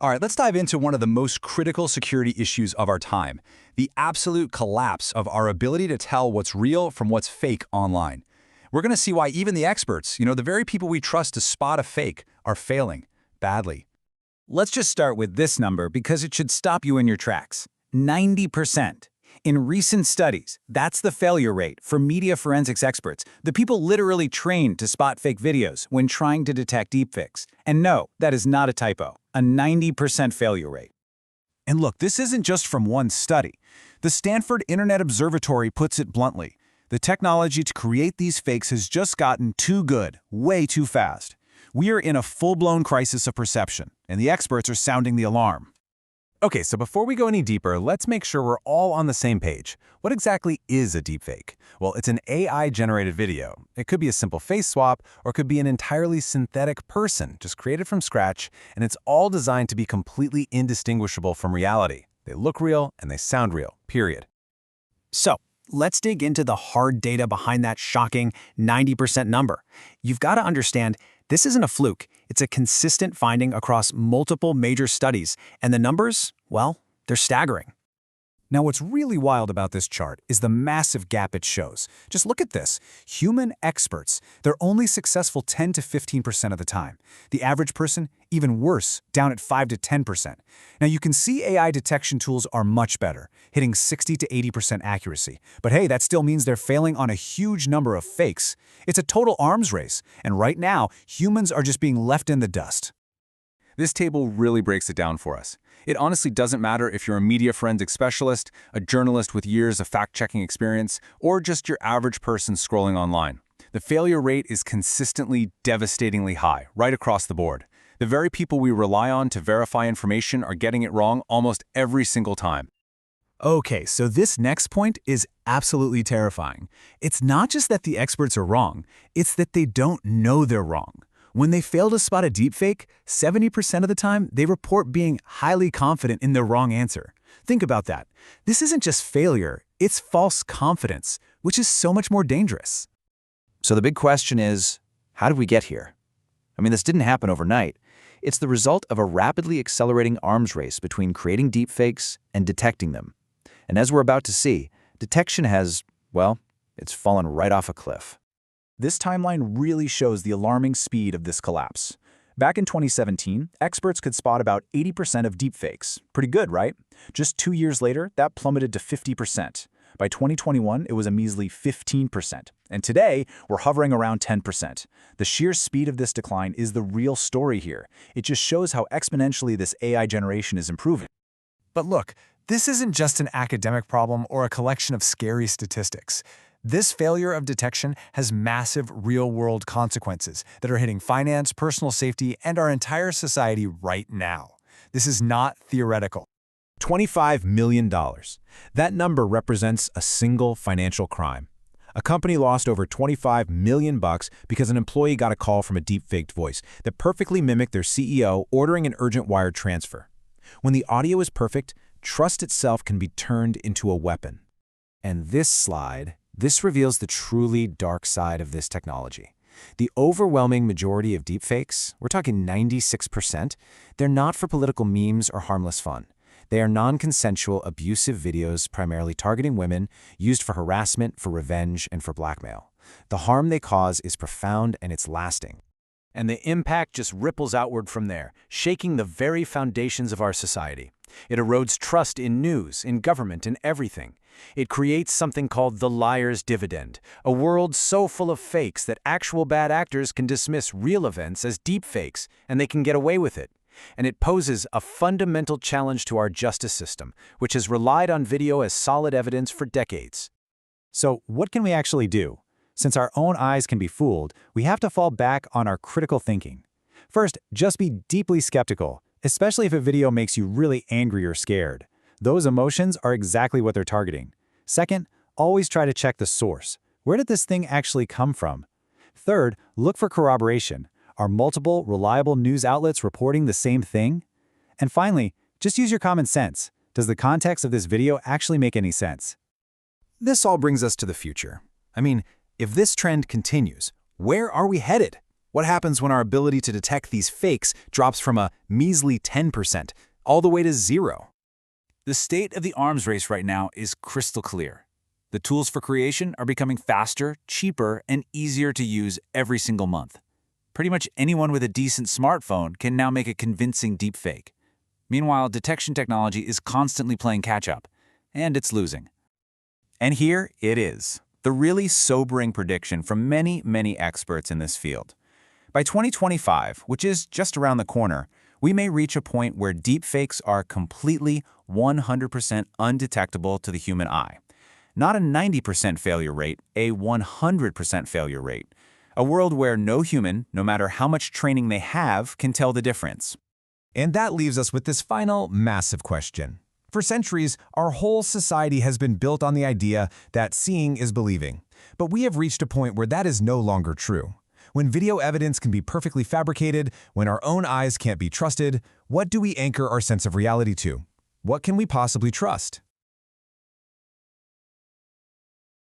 All right, let's dive into one of the most critical security issues of our time, the absolute collapse of our ability to tell what's real from what's fake online. We're going to see why even the experts, the very people we trust to spot a fake, are failing badly. Let's just start with this number because it should stop you in your tracks. 90%. In recent studies, that's the failure rate for media forensics experts, the people literally trained to spot fake videos when trying to detect deepfakes. And no, that is not a typo, a 90% failure rate. And look, this isn't just from one study. The Stanford Internet Observatory puts it bluntly. The technology to create these fakes has just gotten too good, way too fast. We are in a full-blown crisis of perception, and the experts are sounding the alarm. Okay, so before we go any deeper, let's make sure we're all on the same page. What exactly is a deepfake? Well, it's an AI-generated video. It could be a simple face swap, or it could be an entirely synthetic person, just created from scratch, and it's all designed to be completely indistinguishable from reality. They look real, and they sound real, period. So, let's dig into the hard data behind that shocking 90% number. You've got to understand, this isn't a fluke. It's a consistent finding across multiple major studies, and the numbers, well, they're staggering. Now, what's really wild about this chart is the massive gap it shows. Just look at this. Human experts, they're only successful 10 to 15% of the time. The average person, even worse, down at 5 to 10%. Now, you can see AI detection tools are much better, hitting 60 to 80% accuracy. But hey, that still means they're failing on a huge number of fakes. It's a total arms race, and right now, humans are just being left in the dust. This table really breaks it down for us. It honestly doesn't matter if you're a media forensic specialist, a journalist with years of fact-checking experience, or just your average person scrolling online. The failure rate is consistently, devastatingly high, right across the board. The very people we rely on to verify information are getting it wrong almost every single time. Okay, so this next point is absolutely terrifying. It's not just that the experts are wrong, it's that they don't know they're wrong. When they fail to spot a deepfake, 70% of the time, they report being highly confident in their wrong answer. Think about that. This isn't just failure, it's false confidence, which is so much more dangerous. So the big question is, how did we get here? I mean, this didn't happen overnight. It's the result of a rapidly accelerating arms race between creating deepfakes and detecting them. And as we're about to see, detection has, well, it's fallen right off a cliff. This timeline really shows the alarming speed of this collapse. Back in 2017, experts could spot about 80% of deepfakes. Pretty good, right? Just 2 years later, that plummeted to 50%. By 2021, it was a measly 15%. And today, we're hovering around 10%. The sheer speed of this decline is the real story here. It just shows how exponentially this AI generation is improving. But look, this isn't just an academic problem or a collection of scary statistics. This failure of detection has massive real-world consequences that are hitting finance, personal safety, and our entire society right now. This is not theoretical. $25 million. That number represents a single financial crime. A company lost over $25 million because an employee got a call from a deepfaked voice that perfectly mimicked their CEO ordering an urgent wire transfer. When the audio is perfect, trust itself can be turned into a weapon. And this reveals the truly dark side of this technology. The overwhelming majority of deepfakes, we're talking 96%, they're not for political memes or harmless fun. They are non-consensual, abusive videos primarily targeting women, used for harassment, for revenge, and for blackmail. The harm they cause is profound and it's lasting. And the impact just ripples outward from there, shaking the very foundations of our society. It erodes trust in news, in government, in everything. It creates something called the liar's dividend, a world so full of fakes that actual bad actors can dismiss real events as deepfakes, and they can get away with it. And it poses a fundamental challenge to our justice system, which has relied on video as solid evidence for decades. So what can we actually do? Since our own eyes can be fooled, we have to fall back on our critical thinking. First, just be deeply skeptical, especially if a video makes you really angry or scared. Those emotions are exactly what they're targeting. Second, always try to check the source. Where did this thing actually come from? Third, look for corroboration. Are multiple, reliable news outlets reporting the same thing? And finally, just use your common sense. Does the context of this video actually make any sense? This all brings us to the future. I mean, if this trend continues, where are we headed? What happens when our ability to detect these fakes drops from a measly 10% all the way to 0? The state of the arms race right now is crystal clear. The tools for creation are becoming faster, cheaper, and easier to use every single month. Pretty much anyone with a decent smartphone can now make a convincing deepfake. Meanwhile, detection technology is constantly playing catch-up, and it's losing. And here it is, the really sobering prediction from many, many experts in this field. By 2025, which is just around the corner, we may reach a point where deepfakes are completely 100% undetectable to the human eye. Not a 90% failure rate, a 100% failure rate. A world where no human, no matter how much training they have, can tell the difference. And that leaves us with this final massive question. For centuries, our whole society has been built on the idea that seeing is believing. But we have reached a point where that is no longer true. When video evidence can be perfectly fabricated, when our own eyes can't be trusted, what do we anchor our sense of reality to? What can we possibly trust?